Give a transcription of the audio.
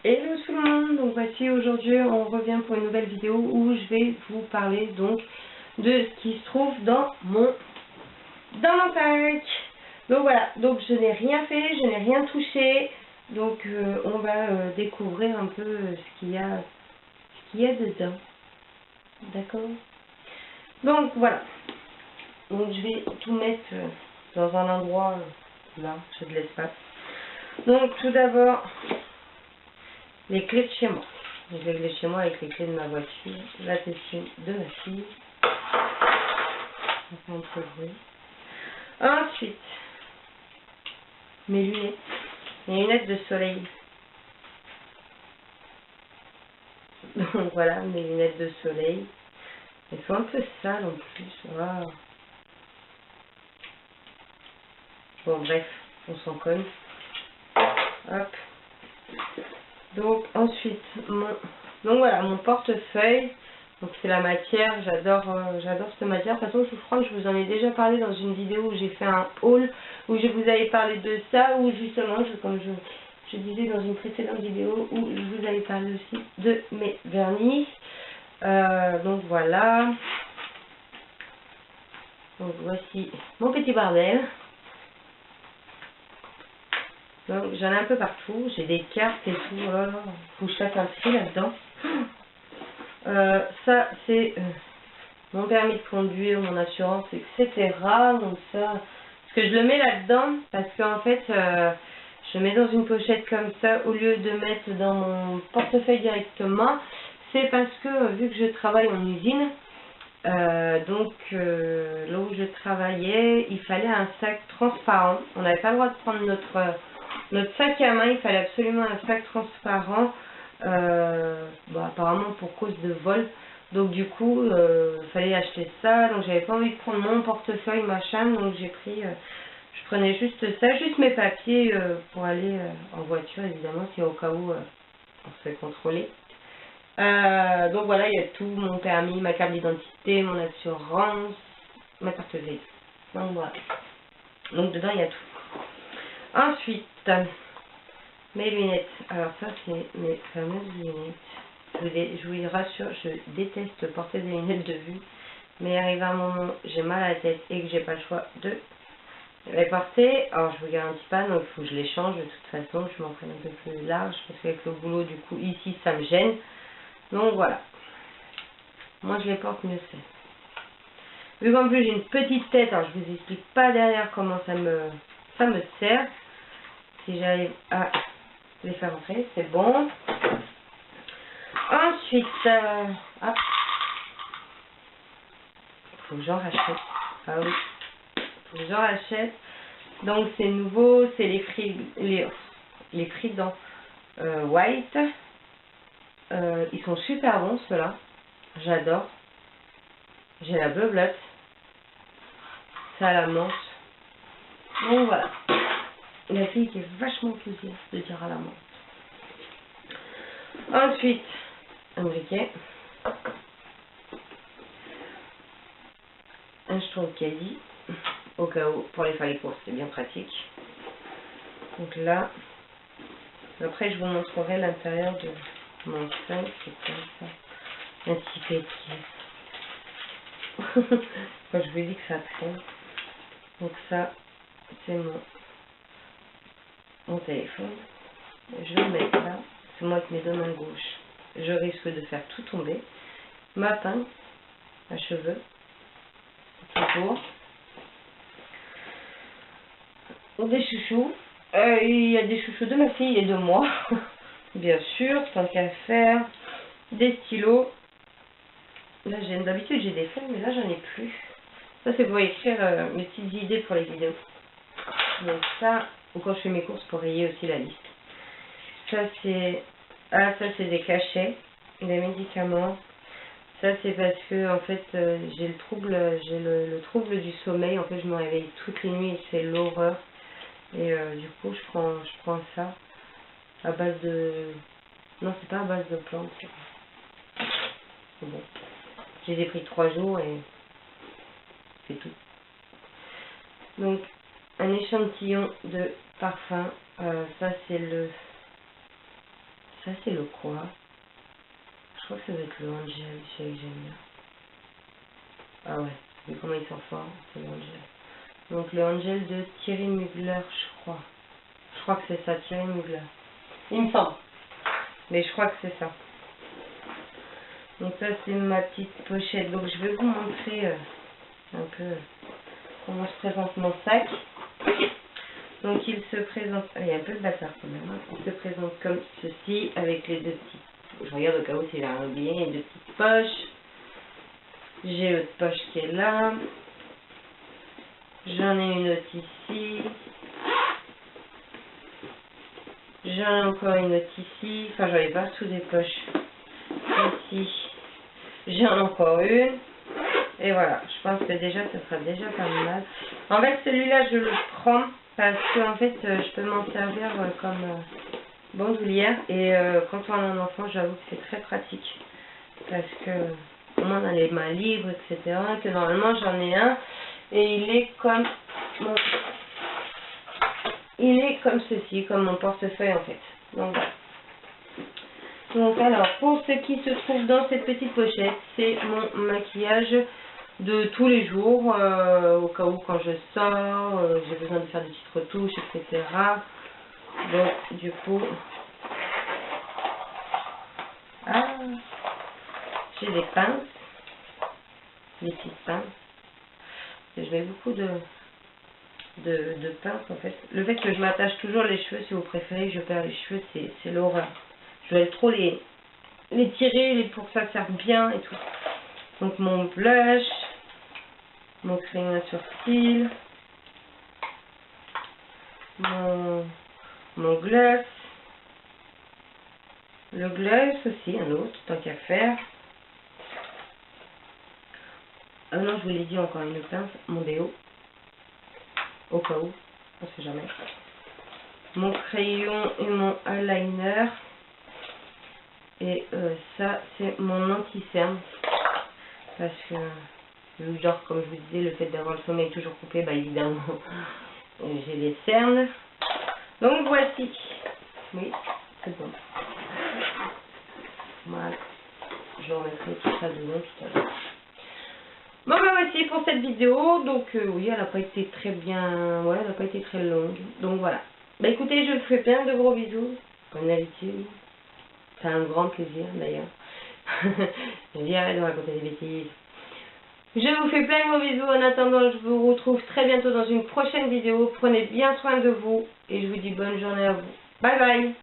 Hello tout le monde, donc voici aujourd'hui on revient pour une nouvelle vidéo où je vais vous parler donc de ce qui se trouve dans mon sac. Donc voilà, donc je n'ai rien fait, je n'ai rien touché, donc on va découvrir un peu ce qu'il y a dedans, d'accord. Donc voilà, donc je vais tout mettre dans un endroit là, j'ai de l'espace. Donc tout d'abord, les clés de chez moi. Donc les clés de chez moi avec les clés de ma voiture, la tesson de ma fille. Ça fait un peu de bruit. Ensuite, mes lunettes de soleil. Donc voilà, mes lunettes de soleil. Elles sont un peu sales en plus. Wow. Bon bref, on s'en cogne. Hop. Donc ensuite, donc voilà, mon portefeuille. Donc c'est la matière, j'adore cette matière. De toute façon, je crois que je vous en ai déjà parlé dans une vidéo où j'ai fait un haul, où je vous avais parlé de ça, où justement, comme je disais dans une précédente vidéo, où je vous avais parlé aussi de mes vernis. Donc voilà. Donc voici mon petit bordel. Donc j'en ai un peu partout, j'ai des cartes et tout, oh là là, faut que je fasse un tri là-dedans. Ça c'est mon permis de conduire, mon assurance, etc. Donc ça, parce que je le mets là-dedans, parce qu'en fait, je mets dans une pochette comme ça, au lieu de mettre dans mon portefeuille directement, c'est parce que vu que je travaille en usine, donc là où je travaillais, il fallait un sac transparent. On n'avait pas le droit de prendre notre sac à main, il fallait absolument un sac transparent, apparemment pour cause de vol. Donc du coup, il fallait acheter ça, donc j'avais pas envie de prendre mon portefeuille, machin, donc j'ai pris, je prenais juste ça, juste mes papiers pour aller en voiture, évidemment, si au cas où on se fait contrôler. Donc voilà, il y a tout, mon permis, ma carte d'identité, mon assurance, ma carte grise. Donc voilà. Donc dedans, il y a tout. Ensuite, mes lunettes. Alors ça, c'est mes fameuses lunettes. Je vous rassure, je déteste porter des lunettes de vue. Mais arrivé à un moment, j'ai mal à la tête et que j'ai pas le choix de les porter. Alors je vous garantis pas, donc il faut que je les change de toute façon. Je m'en prenne un peu plus large parce qu'avec le boulot, du coup, ici, ça me gêne. Donc voilà. Moi, je les porte mieux c'est. Vu qu'en plus, j'ai une petite tête, alors je vous explique pas derrière comment ça me sert. Si j'arrive à les faire entrer, c'est bon. Ensuite, hop. Faut que j'en rachète. Ah oui. Faut que j'en rachète. Donc c'est nouveau, c'est les Fridans white. Ils sont super bons ceux-là. J'adore. J'ai la beubelotte. Ça à la menthe. Donc voilà. La fille qui est vachement enthousiaste de dire à la menthe. Ensuite, un briquet. Un jeton caddie. Au cas où, pour aller faire les courses, c'est bien pratique. Donc là, après je vous montrerai l'intérieur de mon sac, c'est comme ça. Un petit papier. Quand je vous dis que ça traîne. Donc ça, c'est mon téléphone. Je vais le mettre là. C'est moi avec mes deux mains gauches. Je risque de faire tout tomber. Ma pince à cheveux. Toujours. Des chouchous. Il y a des chouchous de ma fille et de moi. Bien sûr, tant qu'à faire. Des stylos. Là, d'habitude j'ai des feuilles, mais là j'en ai plus. Ça c'est pour écrire mes petites idées pour les vidéos. Donc ça, ou quand je fais mes courses pour rayer aussi la liste. Ça c'est des cachets, des médicaments. Ça c'est parce que en fait j'ai le trouble du sommeil. En fait je me réveille toutes les nuits et c'est l'horreur. Et du coup je prends ça à base de... Non, c'est pas à base de plantes. Bon. Je les ai pris 3 jours et c'est tout. Donc un échantillon de parfum. Ça ça c'est le quoi? Je crois que ça doit être le Angel, celui que j'aime bien. Ah ouais, mais comment ils sont forts, c'est le Angel. Donc le Angel de Thierry Mugler, je crois. Je crois que c'est ça, Thierry Mugler. Il me semble. Mais je crois que c'est ça. Donc ça c'est ma petite pochette. Donc je vais vous montrer un peu comment se présente mon sac. Donc il se présente, il y a un peu de bâtard quand même, hein. Il se présente comme ceci avec les deux petites, je regarde au cas où s'il a un oublié, les deux petites poches. J'ai l'autre poche qui est là. J'en ai une autre ici. J'en ai encore une autre ici. Enfin j'en ai partout des poches. Ici. J'en ai encore une. Et voilà, je pense que déjà ça sera déjà pas mal. En fait celui-là je le prends parce que en fait je peux m'en servir comme bandoulière. Et quand on a un enfant j'avoue que c'est très pratique. Parce que au moins on a les mains libres, etc. Que normalement j'en ai un. Et il est comme ceci, comme mon portefeuille en fait. Donc voilà. Donc alors, pour ce qui se trouve dans cette petite pochette, c'est mon maquillage de tous les jours, au cas où quand je sors, j'ai besoin de faire des petites retouches, etc. Donc du coup, j'ai des pinces, des petites pinces. Je mets beaucoup de pinces en fait. Le fait que je m'attache toujours les cheveux, si vous préférez, je perds les cheveux, c'est l'horreur. Je vais trop les tirer pour que ça serve bien et tout. Donc mon blush, mon crayon à sourcils, mon gloss, le gloss aussi, un autre, tant qu'à faire. Ah non, je vous l'ai dit, encore une pince, mon déo, au cas où, on sait jamais. Mon crayon et mon eyeliner. Et ça, c'est mon anti-cerne. Parce que, genre, comme je vous disais, le fait d'avoir le sommeil toujours coupé, bah évidemment, j'ai les cernes. Donc voici. Oui, c'est bon. Voilà. Je remettrai tout ça dedans tout à l'heure. Bon bah voici pour cette vidéo. Donc oui, elle n'a pas été très bien. Ouais, elle n'a pas été très longue. Donc voilà. Bah écoutez, je vous fais plein de gros bisous. Comme d'habitude. C'est un grand plaisir d'ailleurs. Je viens de raconter des bêtises. Je vous fais plein de gros bisous. En attendant, je vous retrouve très bientôt dans une prochaine vidéo. Prenez bien soin de vous. Et je vous dis bonne journée à vous. Bye bye.